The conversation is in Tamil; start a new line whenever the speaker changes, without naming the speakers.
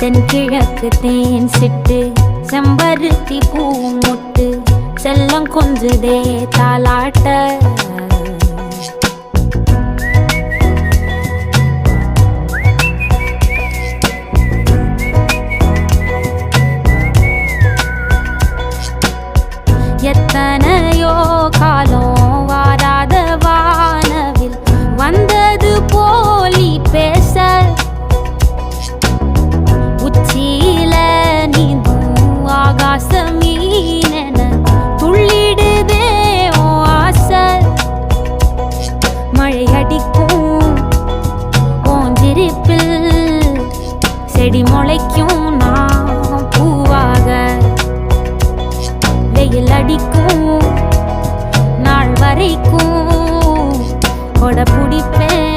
தென்கிழக்கு தேன் சிட்டு செம்பருத்தி பூ முட்டு செல்லம் கொஞ்சுதே தாலாட்ட எத்தனையோ காலம் வாராத வானவில் வந்தது போலி பேச உச்சியில நீந்தும் ஆகாச மீனென துள்ளிடுதே ஓ ஆசை மழை அடிக்கும் ஓஞ்சிருப்பில் செடி முளைக்கும் நான் பூவாக வெயில் அடிக்கும் நாள் வரைக்கும் கொடை பிடிப்பேன்